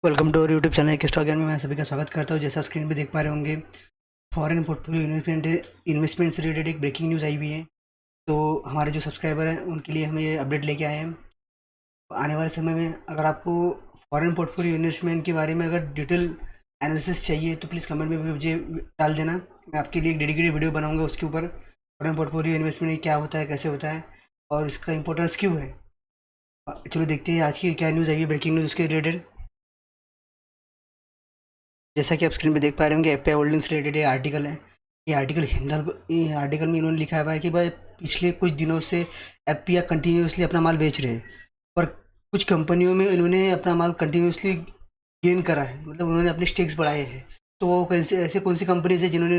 Welcome to our YouTube channel एक stock ज्ञान में मैं सभी का स्वागत करता हूं। जैसा स्क्रीन पे देख पा रहे होंगे, फॉरेन पोर्टफोलियो इन्वेस्टमेंट से रिलेटेड एक ब्रेकिंग न्यूज़ आई हुई है। तो हमारे जो सब्सक्राइबर हैं उनके लिए हम ये अपडेट लेके आए हैं। आने वाले समय में अगर आपको फॉरेन पोर्टफोलियो इन्वेस्टमेंट के बारे में अगर डिटेल एनालिसिस चाहिए तो प्लीज़ कमेंट में मुझे डाल देना। मैं आपके लिए एक डेडिकेटेड वीडियो बनाऊँगा उसके ऊपर, फॉरेन पोर्टफोलियो इन्वेस्टमेंट क्या होता है, कैसे होता है और इसका इंपॉर्टेंस क्यों है। चलो देखते हैं आज की क्या न्यूज़ आई है, ब्रेकिंग न्यूज़ उसके रिलेटेड। जैसा कि आप स्क्रीन पे देख पा रहे होंगे, एफपीआई होल्डिंग्स रिलेटेड ये आर्टिकल है। ये आर्टिकल में इन्होंने लिखा हुआ है कि भाई पिछले कुछ दिनों से एफपीआई कंटिन्यूसली अपना माल बेच रहे हैं, पर कुछ कंपनियों में इन्होंने अपना माल कंटिन्यूसली गेन करा है, मतलब उन्होंने अपने स्टेक्स बढ़ाए हैं। तो वो ऐसे कौन सी कंपनीज है जिनमें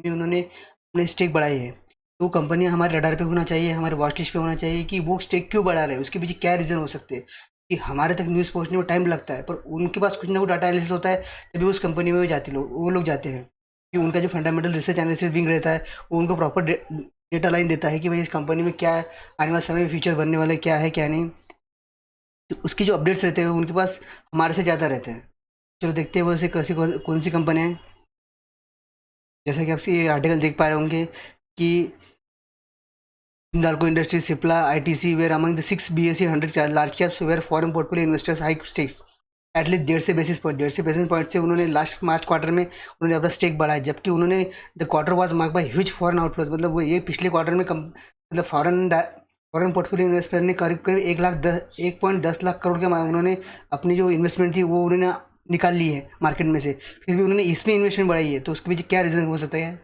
उन्होंने अपने स्टेक बढ़ाए हैं। तो कंपनियां हमारे रडार पे होना चाहिए, हमारे वॉच लिस्ट पे होना चाहिए कि वो स्टेक क्यों बढ़ा रहे हैं, उसके पीछे क्या रीज़न हो सकते हैं। कि हमारे तक न्यूज़ पहुंचने में टाइम लगता है, पर उनके पास कुछ ना कुछ डाटा एनालिसिस होता है, तभी उस कंपनी में वो लोग जाते हैं। कि उनका जो फंडामेंटल रिसर्च एनालिसिस विंग रहता है, वो उनको प्रॉपर डेटा लाइन देता है कि भाई इस कंपनी में क्या आने वाले समय में फ्यूचर बनने वाले क्या है क्या नहीं। तो उसकी जो अपडेट्स रहते हैं उनके पास हमारे से ज़्यादा रहते हैं। चलो देखते हैं वो ऐसे कैसी कौन सी कंपनी है। जैसा कि आप ये आर्टिकल देख पा रहे होंगे कि Hindalco industries, Cipla, ITC were among the 6 BSE 100 large caps were foreign portfolio investors hike stakes at least 150 basis point से उन्होंने लास्ट मार्च क्वार्टर में उन्होंने अपना स्टेक बढ़ाया, जबकि उन्होंने the quarter was mark bye huge foreign outflows. मतलब वो ये पिछले क्वार्टर में मतलब फॉरेन पोर्टफोलियो इन्वेस्टमेंट ने करीब करीब 1.10 लाख करोड़ के उन्होंने अपनी जो इन्वेस्टमेंट थी वो उन्होंने निकाल ली है मार्केट में से। फिर भी उन्होंने इसमें इन्वेस्टमेंट बढ़ाई है, तो उसके पीछे क्या रीज़न हो सकता है।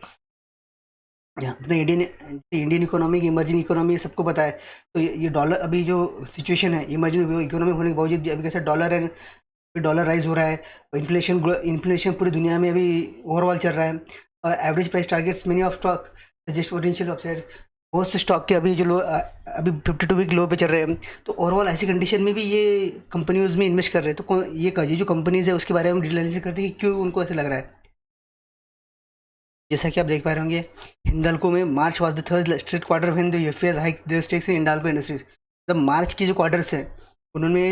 अपने इंडियन इकोनॉमी की इमर्जिंग इकोनॉमी है, सबको पता है। तो ये डॉलर अभी जो सिचुएशन है इमर्जिंग इकोनॉमी होने के बावजूद अभी कैसे डॉलर राइज हो रहा है। इन्फ्लेशन पूरी दुनिया में अभी ओवरऑल चल रहा है। और average price targets many of stock suggest potential upside. बहुत से स्टॉक के अभी जो लो अभी 52 वीक लो पे चल रहे हैं। तो ओवरऑल ऐसी कंडीशन में भी ये कंपनीज में इन्वेस्ट कर रहे हैं। तो ये जो कंपनीज है उसके बारे में डिटेल एनालिसिस करते हैं कि क्यों उनको ऐसे लग रहा है। जैसा कि आप देख पा रहे होंगे, हिंदाल्को में March was the third straight quarter when the FII hike their stakes in Hindalco Industries. मतलब मार्च की जो क्वार्टर्स है उन्होंने,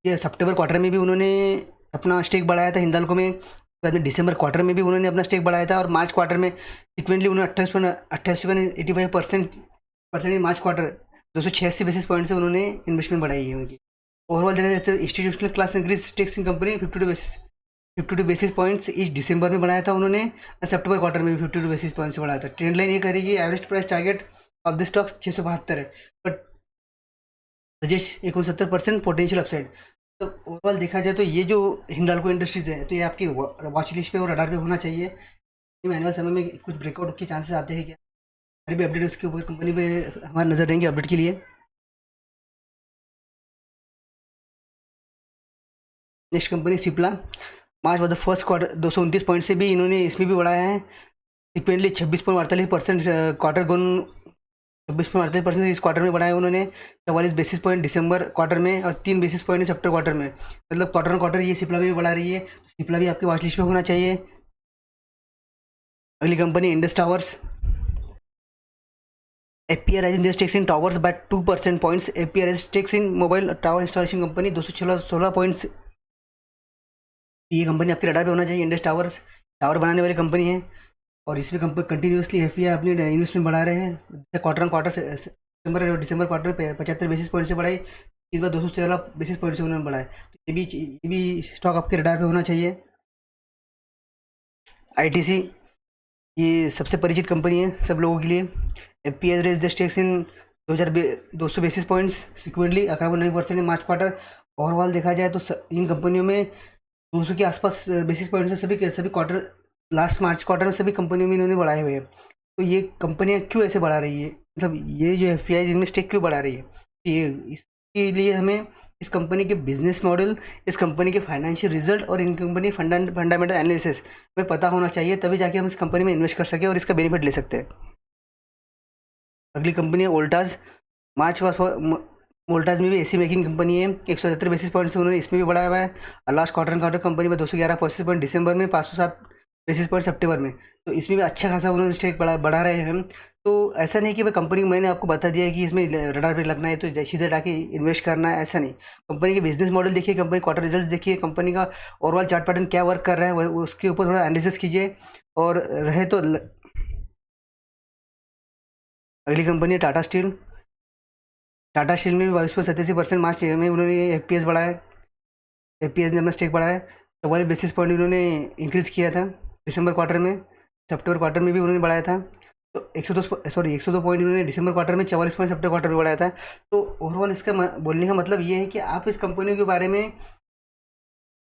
ये सितंबर क्वार्टर में भी उन्होंने अपना स्टेक बढ़ाया था हिंदाल्को में, बाद में दिसंबर क्वार्टर में भी उन्होंने अपना स्टेक बढ़ाया था, और मार्च क्वार्टर में सिक्वेंटली उन्होंने 88.85% इन मार्च क्वार्टर 286 बेसिस पॉइंट से उन्होंने इन्वेस्टमेंट बढ़ाई है उनकी। ओवरऑल देखा जाए तो इंस्टीट्यूशनल क्लास इंक्रीज स्टेक्स इन कंपनी 52 बेसिस पॉइंट्स इस दिसंबर में बढ़ाया था उन्होंने, और सितंबर क्वार्टर में भी 52 बेसिस पॉइंट से बढ़ाया था। ट्रेंड लाइन ये करेगी average price target of the stocks 672 है, बट सजेस्ट 69% पोटेंशियल अपसाइड। तो ओवरऑल देखा जाए तो ये जो हिंदाल्को इंडस्ट्रीज है तो ये आपकी वॉच लिस्ट पे और रडार पे होना चाहिए। आने वाले समय में कुछ ब्रेकआउट के चांसेस आते हैं क्या, हमारी भी अपडेट उसके ऊपर कंपनी पे हमारी नज़र रहेंगे अपडेट के लिए। Next company Cipla. March was the first quarter 229 point से भी इन्होंने इसमें भी बढ़ाया है। सिक्वेंटली 26.48% क्वार्टर गुन 26.48% इस क्वार्टर में बढ़ाया उन्होंने। 44 बेसिस पॉइंट दिसंबर क्वार्टर में और 3 बेसिस पॉइंट सितंबर क्वार्टर में। मतलब क्वार्टर ऑन क्वार्टर ये सिप्ला में भी बढ़ा रही है, तो सिप्ला भी आपके वॉच लिस्ट पे होना चाहिए। अगली company Indus towers. FPI rising their stakes in towers by 2% points. FPI rise stakes in mobile tower installation company 216 points. ये कंपनी आपके रडार पे होना चाहिए। इंडस टावर्स टावर बनाने वाली कंपनी है, और इसमें कंटिन्यूसली एफपीआई अपनी इन्वेस्टमेंट बढ़ा रहे हैं। क्वार्टर ऑन क्वार्टर से सितंबर और दिसंबर क्वार्टर में 75 बेसिस पॉइंट से बढ़ाई, इस बार 216 बेसिस पॉइंट से उन्होंने बढ़ाया। तो ये भी स्टॉक आपके रडार पे होना चाहिए। आईटीसी ये सबसे परिचित कंपनी है सब लोगों के लिए। FPI raise the stakes in 200 basis points sequentially 91% in March quarter. Overall देखा जाए तो इन कंपनियों में 200 के आसपास बेसिस पॉइंट से सभी क्वार्टर लास्ट मार्च क्वार्टर में सभी कंपनियों में इन्होंने बढ़ाए हुए हैं। तो ये कंपनियां क्यों ऐसे बढ़ा रही है, मतलब ये जो एफ आई इनमें स्टेक क्यों बढ़ा रही है, ये इसके लिए हमें इस कंपनी के बिजनेस मॉडल, इस कंपनी के फाइनेंशियल रिजल्ट और इन कंपनी फंडामेंटल एनालिसिस में पता होना चाहिए, तभी जाके हम इस कंपनी में इन्वेस्ट कर सकें और इसका बेनिफिट ले सकते हैं। अगली कंपनी है वोल्टास। मार्च वोल्टास में भी एसी मेकिंग कंपनी है। 170 बेसिस पॉइंट से उन्होंने इसमें भी बढ़ाया हुआ है। और लास्ट क्वार्टर कंपनी में 211 बेसिस पॉइंट दिसंबर में 507 बेसिस पॉइंट सितंबर में। तो इसमें भी अच्छा खासा उन्होंने स्टेक बढ़ा रहे हैं। तो ऐसा नहीं कि भाई कंपनी, मैंने आपको बता दिया है कि इसमें रडार पे लगना है तो सीधे जाके इन्वेस्ट करना है, ऐसा नहीं। कंपनी के बिजनेस मॉडल देखिए, कंपनी क्वार्टर रिजल्ट देखिए, कंपनी का ओवरऑल चार्ट पैटर्न क्या वर्क कर रहा है उसके ऊपर थोड़ा एनालिसिस कीजिए। और रहे तो अगली कंपनी है टाटा स्टील। टाटा स्टील में भी 22.87% मार्च में उन्होंने एफ बढ़ाया। एफ ने अपना स्टेक बढ़ाया। 44 बेसिस पॉइंट उन्होंने इंक्रीज़ किया था दिसंबर क्वार्टर में। सितंबर क्वार्टर में भी उन्होंने बढ़ाया था। तो 102 पॉइंट उन्होंने दिसंबर क्वार्टर में, 44 पॉइंट सितंबर क्वार्टर में बढ़ाया था। तो ओवरऑल इसका बोलने का मतलब ये है कि आप इस कंपनी के बारे में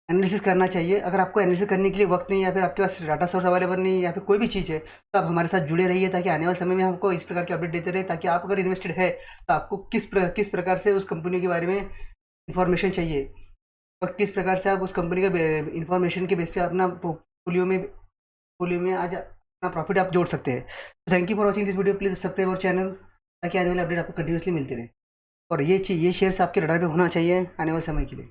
एनालिसिस करना चाहिए। अगर आपको एनालिसिस करने के लिए वक्त नहीं है, या फिर आपके पास डाटा सोर्स अवेलेबल नहीं है, या फिर कोई भी चीज़ है, तो आप हमारे साथ जुड़े रहिए, ताकि आने वाले समय में हमको इस प्रकार के अपडेट देते रहे, ताकि आप अगर इन्वेस्टेड है तो आपको किस प्रकार से उस कंपनी के बारे में इंफॉर्मेशन चाहिए, और किस प्रकार से आप उस कंपनी का इंफॉर्मेशन के बेस पे अपना पोर्टफोलियो में आज अपना प्रॉफिट आप जोड़ सकते हैं। तो thank you for watching this video. Please subscribe और चैनल, ताकि आने वाले अपडेट आपको कंटिन्यूसली मिलते रहे। और ये शेयर्स आपके रडार पे होना चाहिए आने वाले समय के लिए।